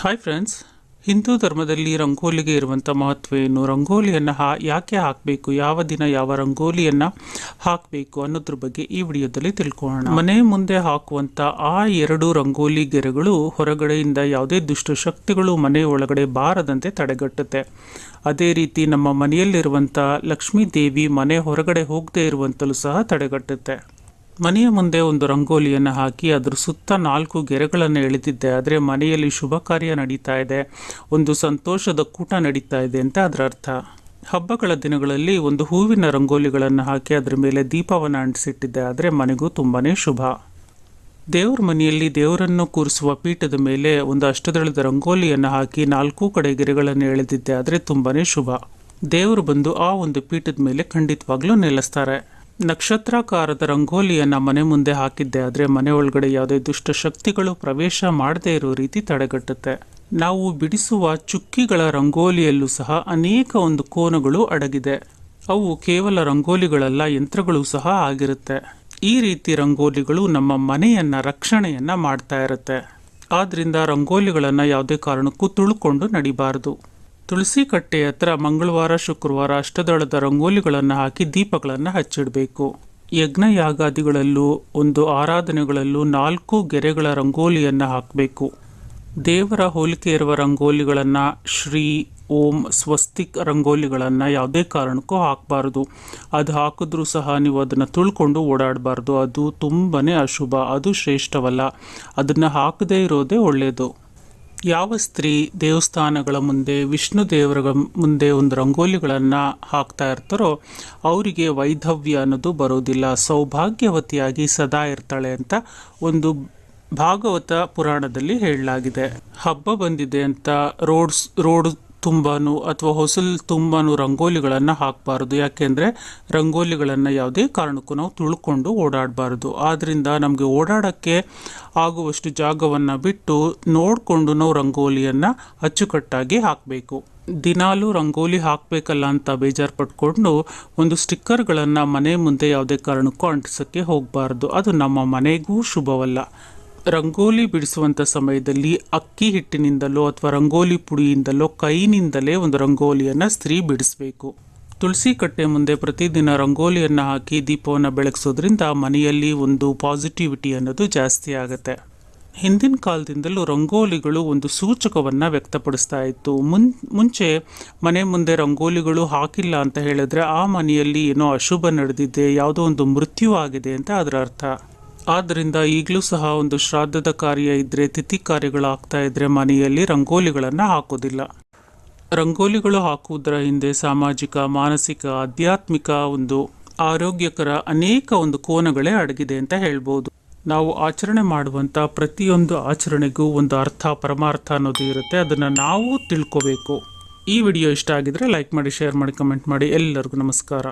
Hi friends, Hindu ಧರ್ಮದಲ್ಲಿ ರಂಗೋಲಿಗೆ ಇರುವಂಥ ಮಹತ್ವ ಏನು, ರಂಗೋಲಿಯನ್ನು ಯಾಕೆ ಹಾಕಬೇಕು, ಯಾವ ದಿನ ಯಾವ ರಂಗೋಲಿಯನ್ನು ಹಾಕಬೇಕು ಅನ್ನೋದ್ರ ಬಗ್ಗೆ ಈ ವಿಡಿಯೋದಲ್ಲಿ ತಿಳ್ಕೊಳ್ಳೋಣ. ಮನೆ ಮುಂದೆ ಹಾಕುವಂಥ ಆ 2 ರಂಗೋಲಿ ಗೆರೆಗಳು ಹೊರಗಡೆಯಿಂದ ಯಾವುದೇ ದುಷ್ಟಶಕ್ತಿಗಳು ಮನೆ ಒಳಗಡೆ ಬಾರದಂತೆ ತಡೆಗಟ್ಟುತ್ತೆ. ಅದೇ ರೀತಿ ನಮ್ಮ ಮನೆಯಲ್ಲಿರುವಂಥ ಲಕ್ಷ್ಮೀ ದೇವಿ ಮನೆ ಹೊರಗಡೆ ಹೋಗದೆ ಇರುವಂತಲೂ ಸಹ ತಡೆಗಟ್ಟುತ್ತೆ. ಮನೆಯ ಮುಂದೆ ಒಂದು ರಂಗೋಲಿಯನ್ನು ಹಾಕಿ ಅದರ ಸುತ್ತ 4 ಗೆರೆಗಳನ್ನು ಎಳೆದಿದ್ದೆ ಆದರೆ ಮನೆಯಲ್ಲಿ ಶುಭ ಕಾರ್ಯ ನಡೀತಾ ಇದೆ, ಒಂದು ಸಂತೋಷದ ಕೂಟ ನಡೀತಾ ಇದೆ ಅಂತ ಅದರ ಅರ್ಥ. ಹಬ್ಬಗಳ ದಿನಗಳಲ್ಲಿ ಒಂದು ಹೂವಿನ ರಂಗೋಲಿಗಳನ್ನು ಹಾಕಿ ಅದರ ಮೇಲೆ ದೀಪವನ್ನು ಅಂಟಿಸಿಟ್ಟಿದ್ದೆ ಆದರೆ ಮನೆಗೂ ತುಂಬಾನೇ ಶುಭ. ದೇವ್ರ ಮನೆಯಲ್ಲಿ ದೇವರನ್ನು ಕೂರಿಸುವ ಪೀಠದ ಮೇಲೆ ಒಂದು ಅಷ್ಟದಳದ ರಂಗೋಲಿಯನ್ನು ಹಾಕಿ 4 ಕಡೆ ಗೆರೆಗಳನ್ನು ಎಳೆದಿದ್ದೆ ಆದರೆ ತುಂಬಾನೇ ಶುಭ. ದೇವರು ಬಂದು ಆ ಒಂದು ಪೀಠದ ಮೇಲೆ ಖಂಡಿತವಾಗ್ಲೂ ನೆಲೆಸ್ತಾರೆ. ನಕ್ಷತ್ರಾಕಾರದ ರಂಗೋಲಿಯನ್ನು ಮನೆ ಮುಂದೆ ಹಾಕಿದ್ದೆ ಆದರೆ ಮನೆ ಒಳಗಡೆ ಯಾವುದೇ ದುಷ್ಟ ಶಕ್ತಿಗಳು ಪ್ರವೇಶ ಮಾಡದೇ ಇರೋ ರೀತಿ ತಡೆಗಟ್ಟುತ್ತೆ. ನಾವು ಬಿಡಿಸುವ ಚುಕ್ಕಿಗಳ ರಂಗೋಲಿಯಲ್ಲೂ ಸಹ ಅನೇಕ ಒಂದು ಕೋನಗಳು ಅಡಗಿದೆ. ಅವು ಕೇವಲ ರಂಗೋಲಿಗಳಲ್ಲ, ಯಂತ್ರಗಳು ಸಹ ಆಗಿರುತ್ತೆ. ಈ ರೀತಿ ರಂಗೋಲಿಗಳು ನಮ್ಮ ಮನೆಯನ್ನ ರಕ್ಷಣೆಯನ್ನ ಮಾಡ್ತಾ ಇರುತ್ತೆ. ಆದ್ರಿಂದ ರಂಗೋಲಿಗಳನ್ನು ಯಾವುದೇ ಕಾರಣಕ್ಕೂ ತುಳ್ಕೊಂಡು ನಡಿಬಾರದು. ತುಳಸಿ ಕಟ್ಟೆ ಹತ್ರ ಮಂಗಳವಾರ ಶುಕ್ರವಾರ ಅಷ್ಟದಳದ ರಂಗೋಲಿಗಳನ್ನು ಹಾಕಿ ದೀಪಗಳನ್ನು ಹಚ್ಚಿಡಬೇಕು. ಯಜ್ಞ ಯಾಗಾದಿಗಳಲ್ಲೂ ಒಂದು ಆರಾಧನೆಗಳಲ್ಲೂ 4 ಗೆರೆಗಳ ರಂಗೋಲಿಯನ್ನು ಹಾಕಬೇಕು. ದೇವರ ಹೋಲಿಕೆ ಇರುವ ರಂಗೋಲಿಗಳನ್ನು, ಶ್ರೀ, ಓಂ, ಸ್ವಸ್ತಿಕ್ ರಂಗೋಲಿಗಳನ್ನು ಯಾವುದೇ ಕಾರಣಕ್ಕೂ ಹಾಕಬಾರ್ದು. ಅದು ಹಾಕಿದ್ರೂ ಸಹ ನೀವು ಅದನ್ನು ತುಳ್ಕೊಂಡು ಓಡಾಡಬಾರ್ದು. ಅದು ತುಂಬನೇ ಅಶುಭ, ಅದು ಶ್ರೇಷ್ಠವಲ್ಲ. ಅದನ್ನು ಹಾಕದೇ ಇರೋದೇ ಒಳ್ಳೆಯದು. ಯಾವ ಸ್ತ್ರೀ ದೇವಸ್ಥಾನಗಳ ಮುಂದೆ, ವಿಷ್ಣು ದೇವರ ಮುಂದೆ ಒಂದು ರಂಗೋಲಿಗಳನ್ನು ಹಾಕ್ತಾ ಇರ್ತಾರೋ ಅವರಿಗೆ ವೈಧವ್ಯ ಅನ್ನೋದು ಬರೋದಿಲ್ಲ, ಸೌಭಾಗ್ಯವತಿಯಾಗಿ ಸದಾ ಇರ್ತಾಳೆ ಅಂತ ಒಂದು ಭಾಗವತ ಪುರಾಣದಲ್ಲಿ ಹೇಳಲಾಗಿದೆ. ಹಬ್ಬ ಬಂದಿದೆ ಅಂತ ರೋಡ್ ತುಂಬಾನು ಅಥವಾ ಹೊಸಲ್ ತುಂಬಾನು ರಂಗೋಲಿಗಳನ್ನು ಹಾಕಬಾರ್ದು. ಯಾಕೆಂದರೆ ರಂಗೋಲಿಗಳನ್ನು ಯಾವುದೇ ಕಾರಣಕ್ಕೂ ನಾವು ತುಳ್ಕೊಂಡು ಓಡಾಡಬಾರ್ದು. ಆದ್ದರಿಂದ ನಮಗೆ ಓಡಾಡೋಕ್ಕೆ ಆಗುವಷ್ಟು ಜಾಗವನ್ನು ಬಿಟ್ಟು ನೋಡಿಕೊಂಡು ನಾವು ರಂಗೋಲಿಯನ್ನು ಅಚ್ಚುಕಟ್ಟಾಗಿ ಹಾಕಬೇಕು. ದಿನಾಲೂ ರಂಗೋಲಿ ಹಾಕಬೇಕಲ್ಲ ಅಂತ ಬೇಜಾರು ಪಟ್ಕೊಂಡು ಒಂದು ಸ್ಟಿಕ್ಕರ್ಗಳನ್ನು ಮನೆ ಮುಂದೆ ಯಾವುದೇ ಕಾರಣಕ್ಕೂ ಅಂಟಿಸೋಕ್ಕೆ ಹೋಗಬಾರ್ದು. ಅದು ನಮ್ಮ ಮನೆಗೂ ಶುಭವಲ್ಲ. ರಂಗೋಲಿ ಬಿಡಿಸುವಂಥ ಸಮಯದಲ್ಲಿ ಅಕ್ಕಿ ಹಿಟ್ಟಿನಿಂದಲೋ ಅಥವಾ ರಂಗೋಲಿ ಪುಡಿಯಿಂದಲೋ ಕೈನಿಂದಲೇ ಒಂದು ರಂಗೋಲಿಯನ್ನು ಸ್ತ್ರೀ ಬಿಡಿಸಬೇಕು. ತುಳಸಿ ಕಟ್ಟೆ ಮುಂದೆ ಪ್ರತಿದಿನ ರಂಗೋಲಿಯನ್ನು ಹಾಕಿ ದೀಪವನ್ನು ಬೆಳಗಿಸೋದ್ರಿಂದ ಮನೆಯಲ್ಲಿ ಒಂದು ಪಾಸಿಟಿವಿಟಿ ಅನ್ನೋದು ಜಾಸ್ತಿ ಆಗುತ್ತೆ. ಹಿಂದಿನ ಕಾಲದಿಂದಲೂ ರಂಗೋಲಿಗಳು ಒಂದು ಸೂಚಕವನ್ನು ವ್ಯಕ್ತಪಡಿಸ್ತಾ ಇತ್ತು. ಮುಂಚೆ ಮನೆ ಮುಂದೆ ರಂಗೋಲಿಗಳು ಹಾಕಿಲ್ಲ ಅಂತ ಹೇಳಿದ್ರೆ ಆ ಮನೆಯಲ್ಲಿ ಏನೋ ಅಶುಭ ನಡೆದಿದೆ, ಯಾವುದೋ ಒಂದು ಮೃತ್ಯು ಆಗಿದೆ ಅಂತ ಅದರ ಅರ್ಥ. ಆದ್ದರಿಂದ ಈಗಲೂ ಸಹ ಒಂದು ಶ್ರಾದ್ದದ ಕಾರ್ಯ ಇದ್ದರೆ, ತಿಥಿ ಕಾರ್ಯಗಳಾಗ್ತಾ ಇದ್ರೆ ಮನೆಯಲ್ಲಿ ರಂಗೋಲಿಗಳನ್ನು ಹಾಕೋದಿಲ್ಲ. ರಂಗೋಲಿಗಳು ಹಾಕುವುದರ ಹಿಂದೆ ಸಾಮಾಜಿಕ, ಮಾನಸಿಕ, ಆಧ್ಯಾತ್ಮಿಕ, ಒಂದು ಆರೋಗ್ಯಕರ ಅನೇಕ ಒಂದು ಕೋನಗಳೇ ಅಡಗಿದೆ ಅಂತ ಹೇಳ್ಬೋದು. ನಾವು ಆಚರಣೆ ಮಾಡುವಂಥ ಪ್ರತಿಯೊಂದು ಆಚರಣೆಗೂ ಒಂದು ಅರ್ಥ, ಪರಮಾರ್ಥ ಅನ್ನೋದು ಇರುತ್ತೆ. ಅದನ್ನು ನಾವು ತಿಳ್ಕೋಬೇಕು. ಈ ವಿಡಿಯೋ ಇಷ್ಟ ಆಗಿದ್ರೆ ಲೈಕ್ ಮಾಡಿ, ಶೇರ್ ಮಾಡಿ, ಕಮೆಂಟ್ ಮಾಡಿ. ಎಲ್ಲರಿಗೂ ನಮಸ್ಕಾರ.